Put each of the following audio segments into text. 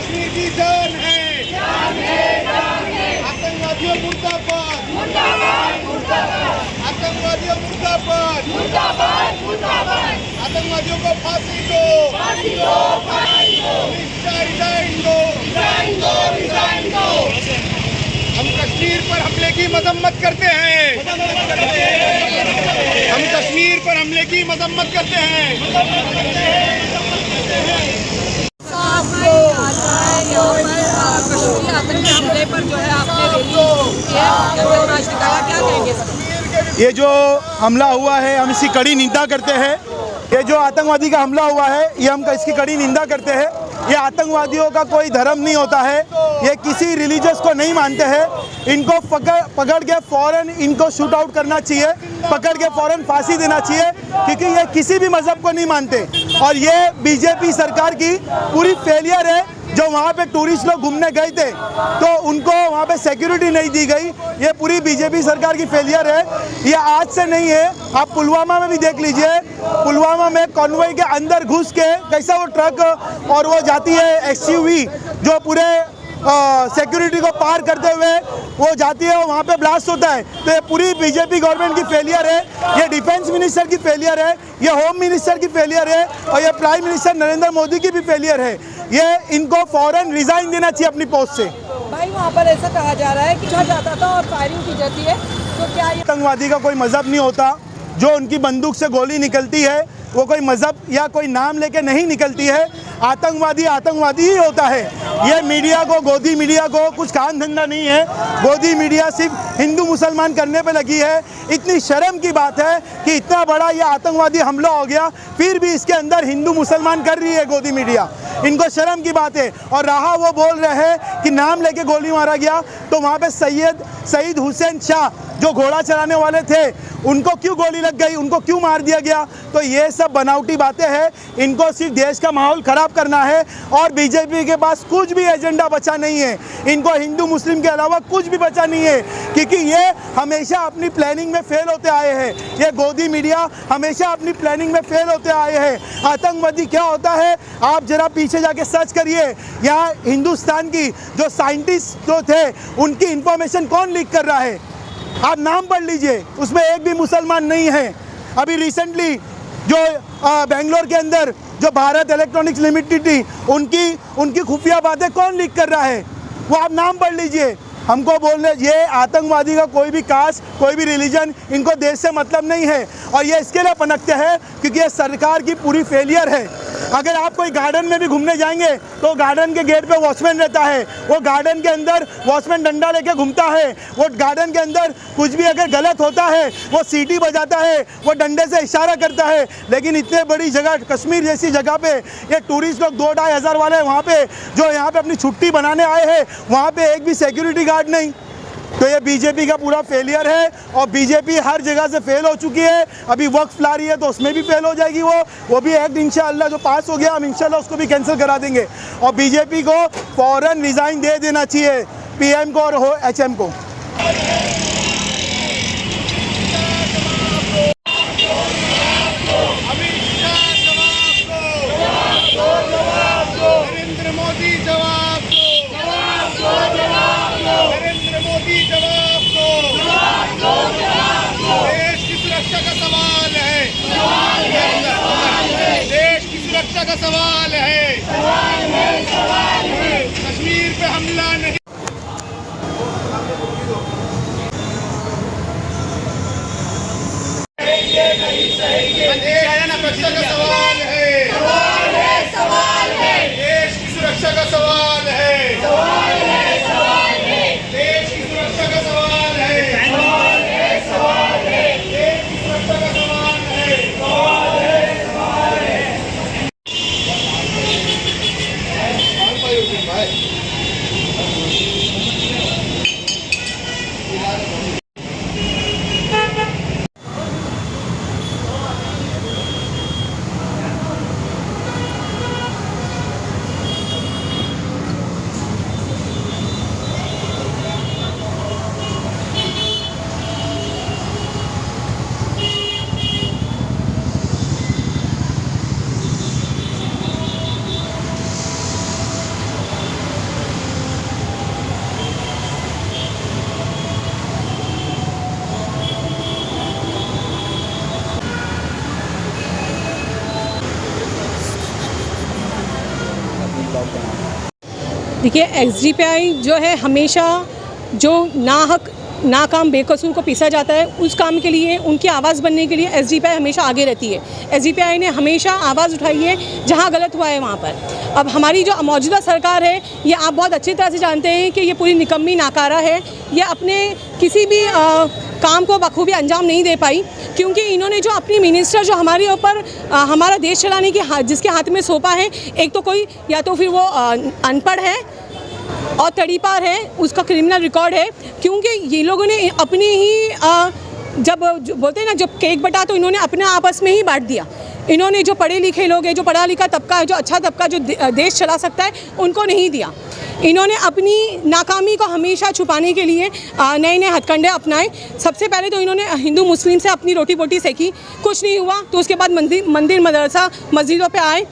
कश्मीर की जान है, आतंकवादियों मुर्दाबाद, आतंकवादियों मुर्दाबाद, आतंकवादियों को फांसी दो, रिजाइन दो। हम कश्मीर पर हमले की मजम्मत करते हैं, हम कश्मीर पर हमले की मजम्मत करते हैं। कश्मीरी आतंकी हमले पर जो है आपने रैली क्या कहेंगे? ये जो हमला हुआ है हम इसकी कड़ी निंदा करते हैं। ये जो आतंकवादी का हमला हुआ है ये हम इसकी कड़ी निंदा करते हैं। ये आतंकवादियों का कोई धर्म नहीं होता है, ये किसी रिलीजियस को नहीं मानते हैं। इनको पकड़ के फ़ौरन इनको शूट आउट करना चाहिए, पकड़ के फ़ौरन फांसी देना चाहिए, क्योंकि ये किसी भी मज़हब को नहीं मानते। और ये बीजेपी सरकार की पूरी फेलियर है। जो वहाँ पे टूरिस्ट लोग घूमने गए थे तो उनको वहाँ पे सिक्योरिटी नहीं दी गई, ये पूरी बीजेपी सरकार की फेलियर है। ये आज से नहीं है, आप पुलवामा में भी देख लीजिए। पुलवामा में कॉन्वॉय के अंदर घुस के कैसा वो ट्रक और वो जाती है एक्सयूवी जो पूरे सिक्योरिटी को पार करते हुए वो जाती है, वहाँ पे ब्लास्ट होता है। तो ये पूरी बीजेपी गवर्नमेंट की फेलियर है, ये डिफेंस मिनिस्टर की फेलियर है, ये होम मिनिस्टर की फेलियर है और ये प्राइम मिनिस्टर नरेंद्र मोदी की भी फेलियर है। ये इनको फौरन रिजाइन देना चाहिए अपनी पोस्ट से। भाई वहाँ पर ऐसा कहा जा रहा है कि छा जाता था और फायरिंग की जाती है, तो क्या ये आतंकवादी का कोई मजहब नहीं होता। जो उनकी बंदूक से गोली निकलती है वो कोई मजहब या कोई नाम लेके नहीं निकलती है। आतंकवादी आतंकवादी ही होता है। ये मीडिया को, गोदी मीडिया को कुछ काम धंधा नहीं है। गोदी मीडिया सिर्फ हिंदू मुसलमान करने पे लगी है। इतनी शर्म की बात है कि इतना बड़ा ये आतंकवादी हमला हो गया, फिर भी इसके अंदर हिंदू मुसलमान कर रही है गोदी मीडिया। इनको शर्म की बात है। और रहा वो बोल रहे हैं कि नाम लेके गोली मारा गया, तो वहाँ पे सईद हुसैन शाह जो घोड़ा चलाने वाले थे उनको क्यों गोली लग गई, उनको क्यों मार दिया गया? तो ये सब बनावटी बातें हैं। इनको सिर्फ देश का माहौल ख़राब करना है और बीजेपी के पास कुछ भी एजेंडा बचा नहीं है। इनको हिंदू मुस्लिम के अलावा कुछ भी बचा नहीं है, क्योंकि ये हमेशा अपनी प्लानिंग में फेल होते आए हैं। ये गोदी मीडिया हमेशा अपनी प्लानिंग में फेल होते आए हैं। आतंकवादी क्या होता है आप ज़रा पीछे जाके सर्च करिए। यहाँ हिंदुस्तान की जो साइंटिस्ट जो थे उनकी इंफॉर्मेशन कौन लीक कर रहा है, आप नाम पढ़ लीजिए, उसमें एक भी मुसलमान नहीं है। अभी रिसेंटली जो बेंगलोर के अंदर जो भारत इलेक्ट्रॉनिक्स लिमिटेड थी उनकी खुफिया बातें कौन लीक कर रहा है, वो आप नाम पढ़ लीजिए। हमको बोलने ये आतंकवादी का कोई भी कास्ट, कोई भी रिलीजन, इनको देश से मतलब नहीं है। और ये इसके लिए पनपते हैं क्योंकि ये सरकार की पूरी फेलियर है। अगर आप कोई गार्डन में भी घूमने जाएंगे तो गार्डन के गेट पे वॉचमैन रहता है, वो गार्डन के अंदर वॉचमैन डंडा लेके घूमता है। वो गार्डन के अंदर कुछ भी अगर गलत होता है वो सीटी बजाता है, वो डंडे से इशारा करता है। लेकिन इतने बड़ी जगह कश्मीर जैसी जगह पे ये टूरिस्ट लोग 2-2.5 हज़ार वाले वहाँ पे जो यहाँ पे अपनी छुट्टी बनाने आए हैं, वहाँ पे एक भी सिक्योरिटी गार्ड नहीं। तो ये बीजेपी का पूरा फेलियर है और बीजेपी हर जगह से फेल हो चुकी है। अभी वक्फ ला रही है तो उसमें भी फेल हो जाएगी। वो भी एक्ट इंशाअल्लाह जो पास हो गया, हम इंशाअल्लाह उसको भी कैंसिल करा देंगे। और बीजेपी को फौरन रिज़ाइन दे देना चाहिए, पीएम को और एचएम को। नरेंद्र मोदी जवाब दो, नरेंद्र मोदी जवाब दो। देश की सुरक्षा का सवाल है, देश की सुरक्षा का सवाल है। कश्मीर पे हमला नहीं। सुरक्षा का सवाल है, देश की सुरक्षा का सवाल है, देश की सुरक्षा का सवाल है, देश की सुरक्षा का सवाल है। विदाउट द नाम। देखिए एसडीपीआई जो है हमेशा जो नाहक नाकाम बेकसूर को पीसा जाता है उस काम के लिए उनकी आवाज़ बनने के लिए एसडीपीआई हमेशा आगे रहती है। एसडीपीआई ने हमेशा आवाज़ उठाई है जहां गलत हुआ है वहां पर। अब हमारी जो मौजूदा सरकार है ये आप बहुत अच्छी तरह से जानते हैं कि ये पूरी निकम्मी नाकारा है। ये अपने किसी भी काम को बखूबी अंजाम नहीं दे पाई क्योंकि इन्होंने जो अपनी मिनिस्टर जो हमारे ऊपर हमारा देश चलाने की जिसके हाथ में सौंपा है, एक तो कोई या तो फिर वो अनपढ़ है और तड़ीपार है, उसका क्रिमिनल रिकॉर्ड है। क्योंकि ये लोगों ने अपनी ही जब बोलते हैं ना जब केक बटा तो इन्होंने अपने आपस में ही बांट दिया। इन्होंने जो पढ़े लिखे लोग हैं, जो पढ़ा लिखा तबका है, जो अच्छा तबका जो देश चला सकता है, उनको नहीं दिया। इन्होंने अपनी नाकामी को हमेशा छुपाने के लिए नए नए हथकंडे अपनाए। सबसे पहले तो इन्होंने हिंदू मुस्लिम से अपनी रोटी बोटी सेकी, कुछ नहीं हुआ तो उसके बाद मंदिर मदरसा मस्जिदों पे आए।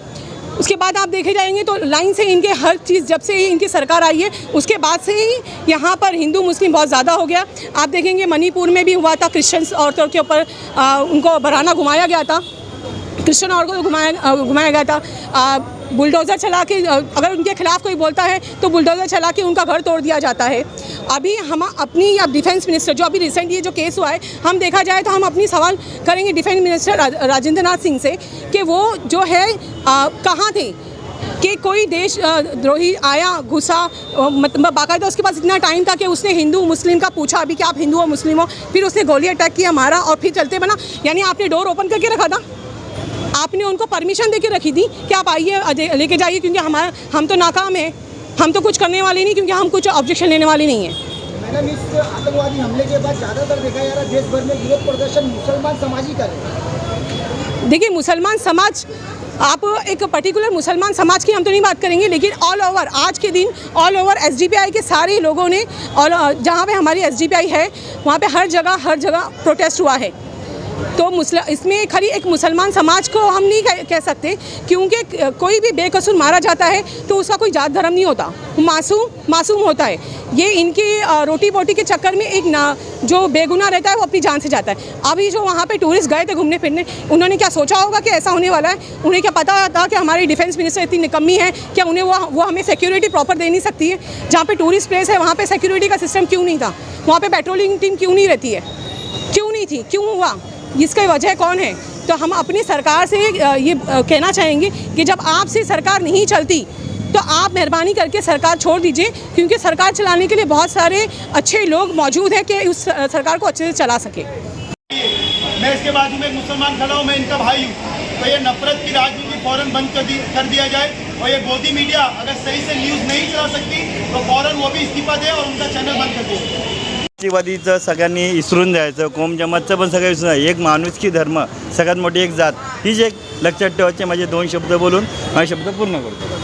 उसके बाद आप देखे जाएंगे तो लाइन से इनके हर चीज़ जब से ही इनकी सरकार आई है उसके बाद से ही यहाँ पर हिंदू मुस्लिम बहुत ज़्यादा हो गया। आप देखेंगे मणिपुर में भी हुआ था, क्रिश्चियंस औरतों के ऊपर उनको बराना घुमाया गया था, क्रिश्चियन औरतों को घुमाया गया था। बुलडोज़र चला के अगर उनके खिलाफ कोई बोलता है तो बुलडोज़र चला के उनका घर तोड़ दिया जाता है। अभी हम अपनी अब डिफेंस मिनिस्टर जो अभी रिसेंट ये जो केस हुआ है, हम देखा जाए तो हम अपनी सवाल करेंगे डिफेंस मिनिस्टर राजेंद्र नाथ सिंह से कि वो जो है कहाँ थे कि कोई देश द्रोही आया घुसा, मतलब बाकायदा उसके पास इतना टाइम था कि उसने हिंदू मुस्लिम का पूछा अभी कि आप हिंदू हो मुस्लिम हो, फिर उसने गोली अटैक किया, मारा और फिर चलते बना। यानी आपने डोर ओपन करके रखा था, आपने उनको परमिशन देके रखी थी कि आप आइए लेके जाइए क्योंकि हम तो नाकाम हैं, हम तो कुछ करने वाले नहीं क्योंकि हम कुछ ऑब्जेक्शन लेने वाले नहीं हैं। मैडम इस आतंकवादी हमले के बाद ज़्यादातर देखा जा रहा है देश भर में विरोध प्रदर्शन मुसलमान समाज ही कर रहे हैं। देखिए मुसलमान समाज, आप एक पर्टिकुलर मुसलमान समाज की हम तो नहीं बात करेंगे, लेकिन ऑल ओवर आज के दिन ऑल ओवर एसडीपीआई के सारे लोगों ने और जहाँ पे हमारी एसडीपीआई है वहाँ पे हर जगह प्रोटेस्ट हुआ है। तो इसमें खाली एक मुसलमान समाज को हम नहीं कह सकते क्योंकि कोई भी बेकसूर मारा जाता है तो उसका कोई जात धर्म नहीं होता, मासूम होता है। ये इनकी रोटी बोटी के चक्कर में एक जो बेगुनाह रहता है वो अपनी जान से जाता है। अभी जो वहाँ पे टूरिस्ट गए थे घूमने फिरने, उन्होंने क्या सोचा होगा कि ऐसा होने वाला है? उन्हें क्या पता था कि हमारी डिफेंस मिनिस्टर इतनी निकम्मी है क्या उन्हें वो हमें सिक्योरिटी प्रॉपर दे नहीं सकती है? जहाँ पे टूरिस्ट प्लेस है वहाँ पे सिक्योरिटी का सिस्टम क्यों नहीं था? वहाँ पे पेट्रोलिंग टीम क्यों नहीं रहती है? क्यों नहीं थी? क्यों हुआ? इसकी वजह कौन है? तो हम अपनी सरकार से ये कहना चाहेंगे कि जब आपसे सरकार नहीं चलती तो आप मेहरबानी करके सरकार छोड़ दीजिए क्योंकि सरकार चलाने के लिए बहुत सारे अच्छे लोग मौजूद हैं कि उस सरकार को अच्छे से चला सके। मैं इसके बाजू में एक मुसलमान खड़ा हूँ, मैं इनका भाई हूँ, तो ये नफरत की राजनीति फौरन बंद कर दिया जाए और ये गोदी मीडिया अगर सही से न्यूज़ नहीं चला सकती तो फौरन वो भी इस्तीफा दे और उनका चॅनल बंद कर दे। जातीवादीचं सगळ्यांनी विसरून द्यायचं, कोम जमातचं पण सगळं विसरून द्यायचं, एक माणुसकी धर्म सगळ्यात मोठी एक जात, हीच एक लक्षात ठेवायची। माझे 2 शब्द बोलून माझे शब्द पूर्ण करतो।